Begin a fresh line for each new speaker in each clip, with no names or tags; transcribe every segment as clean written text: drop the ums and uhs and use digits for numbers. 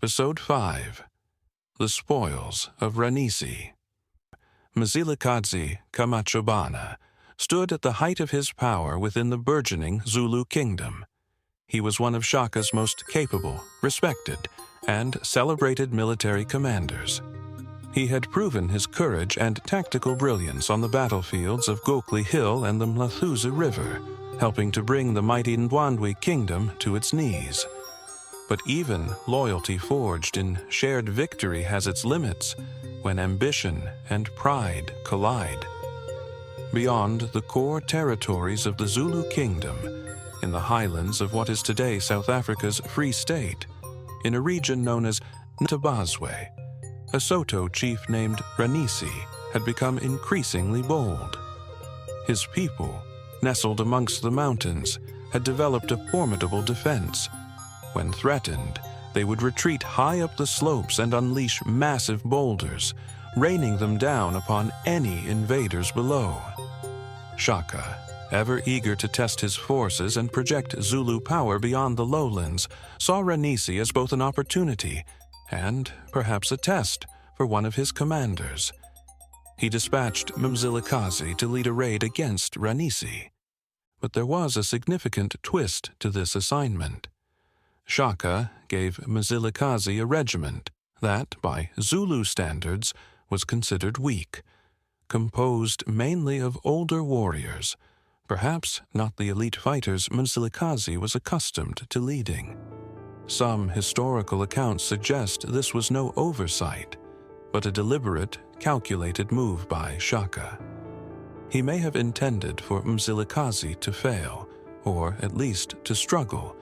Episode 5 The Spoils of Ranisi. Mzilikazi Kamachobana stood at the height of his power within the burgeoning Zulu kingdom. He was one of Shaka's most capable, respected, and celebrated military commanders. He had proven his courage and tactical brilliance on the battlefields of Gokli Hill and the Mlathuza River, helping to bring the mighty Ndwandwe kingdom to its knees. But even loyalty forged in shared victory has its limits when ambition and pride collide. Beyond the core territories of the Zulu kingdom, in the highlands of what is today South Africa's Free State, in a region known as Ntabazwe, a Soto chief named Ranisi had become increasingly bold. His people, nestled amongst the mountains, had developed a formidable defense. When threatened, they would retreat high up the slopes and unleash massive boulders, raining them down upon any invaders below. Shaka, ever eager to test his forces and project Zulu power beyond the lowlands, saw Ranisi as both an opportunity and perhaps a test for one of his commanders. He dispatched Mzilikazi to lead a raid against Ranisi. But there was a significant twist to this assignment. Shaka gave Mzilikazi a regiment that, by Zulu standards, was considered weak, composed mainly of older warriors, perhaps not the elite fighters Mzilikazi was accustomed to leading. Some historical accounts suggest this was no oversight, but a deliberate, calculated move by Shaka. He may have intended for Mzilikazi to fail, or at least to struggle,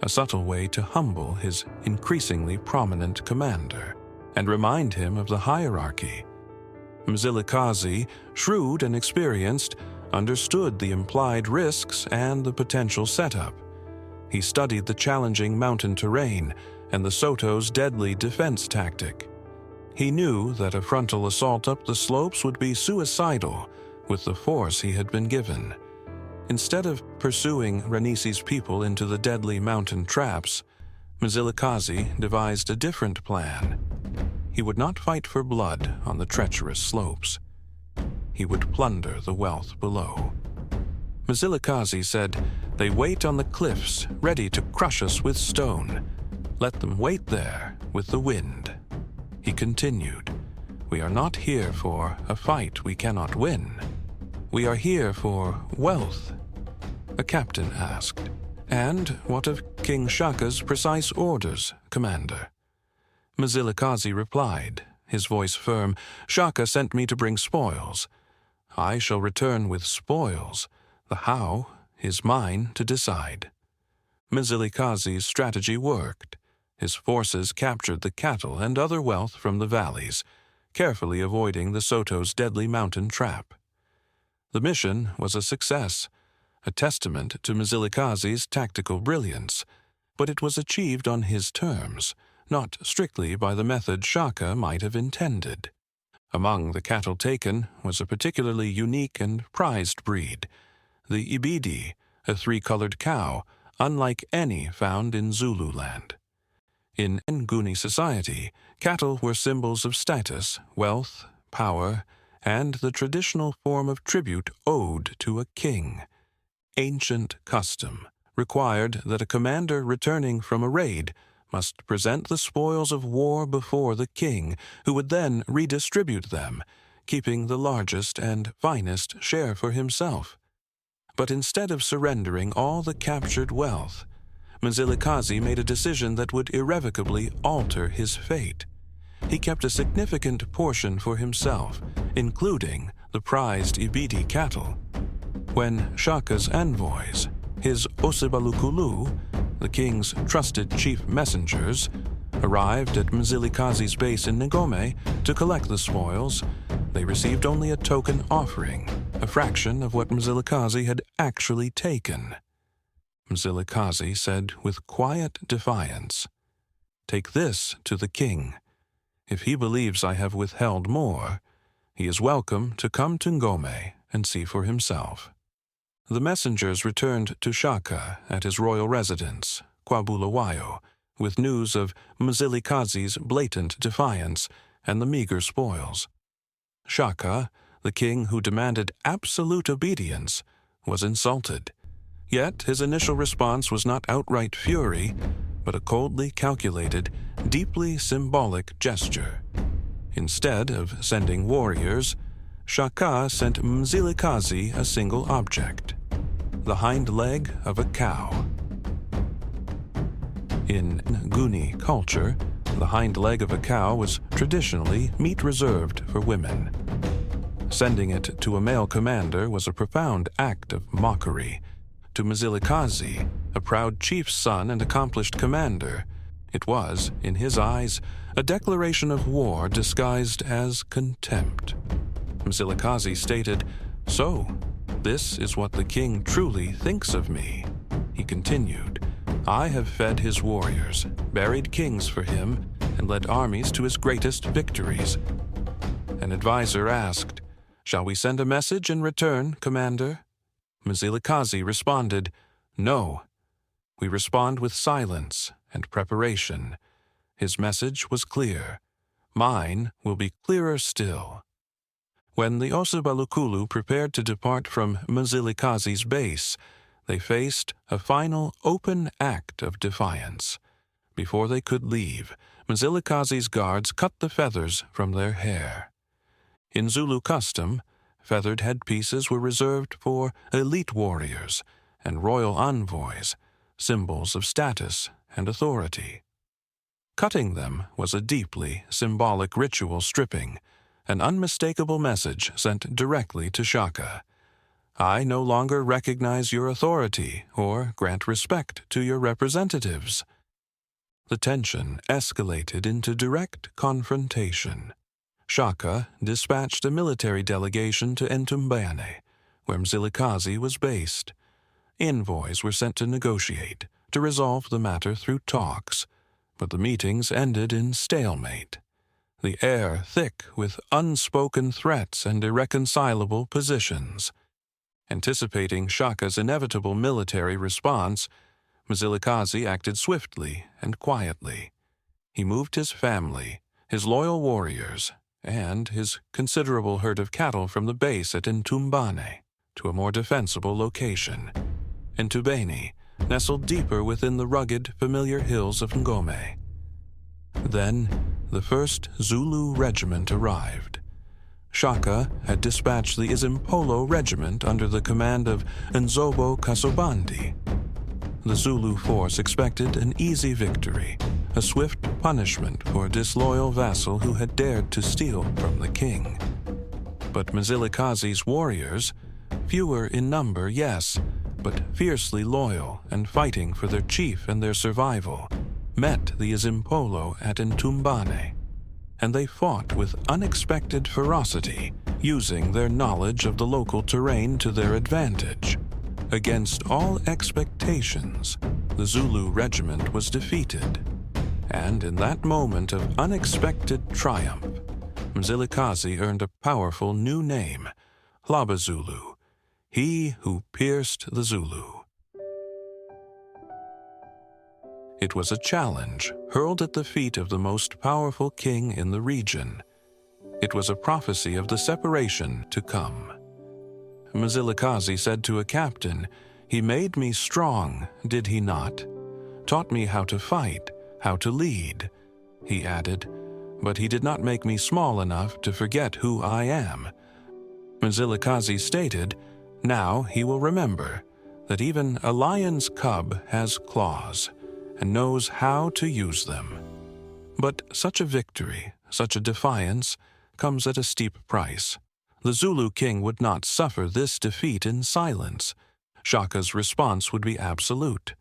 a subtle way to humble his increasingly prominent commander and remind him of the hierarchy. Mzilikazi, shrewd and experienced, understood the implied risks and the potential setup. He studied the challenging mountain terrain and the Soto's deadly defense tactic. He knew that a frontal assault up the slopes would be suicidal with the force he had been given. Instead of pursuing Ranisi's people into the deadly mountain traps, Mzilikazi devised a different plan. He would not fight for blood on the treacherous slopes. He would plunder the wealth below. Mzilikazi said, "They wait on the cliffs, ready to crush us with stone. Let them wait there with the wind." He continued, "We are not here for a fight we cannot win. We are here for wealth." A captain asked, "And what of King Shaka's precise orders, Commander?" Mzilikazi replied, his voice firm, "Shaka sent me to bring spoils. I shall return with spoils. The how is mine to decide." Mzilikazi's strategy worked. His forces captured the cattle and other wealth from the valleys, carefully avoiding the Soto's deadly mountain trap. The mission was a success, a testament to Mzilikazi's tactical brilliance, but it was achieved on his terms, not strictly by the method Shaka might have intended. Among the cattle taken was a particularly unique and prized breed, the Ibidi, a three-colored cow, unlike any found in Zululand. In Nguni society, cattle were symbols of status, wealth, power, and the traditional form of tribute owed to a king. Ancient custom required that a commander returning from a raid must present the spoils of war before the king, who would then redistribute them, keeping the largest and finest share for himself. But instead of surrendering all the captured wealth, Mzilikazi made a decision that would irrevocably alter his fate. He kept a significant portion for himself, including the prized Ibidi cattle. When Shaka's envoys, his Osibalukulu, the king's trusted chief messengers, arrived at Mzilikazi's base in Ngome to collect the spoils, they received only a token offering, a fraction of what Mzilikazi had actually taken. Mzilikazi said with quiet defiance, "Take this to the king. If he believes I have withheld more, he is welcome to come to Ngome and see for himself." The messengers returned to Shaka at his royal residence, Kwabulawayo, with news of Mzilikazi's blatant defiance and the meager spoils. Shaka, the king who demanded absolute obedience, was insulted. Yet his initial response was not outright fury, but a coldly calculated, deeply symbolic gesture. Instead of sending warriors, Shaka sent Mzilikazi a single object: the hind leg of a cow. In Nguni culture, the hind leg of a cow was traditionally meat reserved for women. Sending it to a male commander was a profound act of mockery. To Mzilikazi, a proud chief's son and accomplished commander, it was, in his eyes, a declaration of war disguised as contempt. Mzilikazi stated, "So, this is what the king truly thinks of me." He continued, "I have fed his warriors, buried kings for him, and led armies to his greatest victories." An advisor asked, "Shall we send a message in return, Commander?" Mzilikazi responded, "No. We respond with silence and preparation." His message was clear. Mine will be clearer still. When the Osibalukulu prepared to depart from Mzilikazi's base, they faced a final open act of defiance. Before they could leave, Mzilikazi's guards cut the feathers from their hair. In Zulu custom, feathered headpieces were reserved for elite warriors and royal envoys, symbols of status and authority. Cutting them was a deeply symbolic ritual stripping, an unmistakable message sent directly to Shaka. "I no longer recognize your authority or grant respect to your representatives." The tension escalated into direct confrontation. Shaka dispatched a military delegation to Entumbane, where Mzilikazi was based. Envoys were sent to negotiate, to resolve the matter through talks, but the meetings ended in stalemate. The air thick with unspoken threats and irreconcilable positions. Anticipating Shaka's inevitable military response, Mzilikazi acted swiftly and quietly. He moved his family, his loyal warriors, and his considerable herd of cattle from the base at Entumbane to a more defensible location. Entumbane, nestled deeper within the rugged, familiar hills of Ngome. Then, the first Zulu regiment arrived. Shaka had dispatched the Isimpolo regiment under the command of Nzobo Kasobandi. The Zulu force expected an easy victory, a swift punishment for a disloyal vassal who had dared to steal from the king. But Mzilikazi's warriors, fewer in number, yes, but fiercely loyal and fighting for their chief and their survival, met the Isimpolo at Entumbane, and they fought with unexpected ferocity, using their knowledge of the local terrain to their advantage. Against all expectations, the Zulu regiment was defeated, and in that moment of unexpected triumph, Mzilikazi earned a powerful new name, Labazulu, he who pierced the Zulu. It was a challenge hurled at the feet of the most powerful king in the region. It was a prophecy of the separation to come. Mzilikazi said to a captain, "He made me strong, did he not? Taught me how to fight, how to lead." He added, "But he did not make me small enough to forget who I am." Mzilikazi stated, "Now he will remember that even a lion's cub has claws and knows how to use them." But such a victory, such a defiance, comes at a steep price. The Zulu king would not suffer this defeat in silence. Shaka's response would be absolute.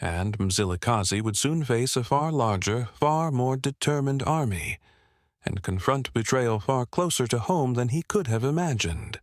And Mzilikazi would soon face a far larger, far more determined army, and confront betrayal far closer to home than he could have imagined.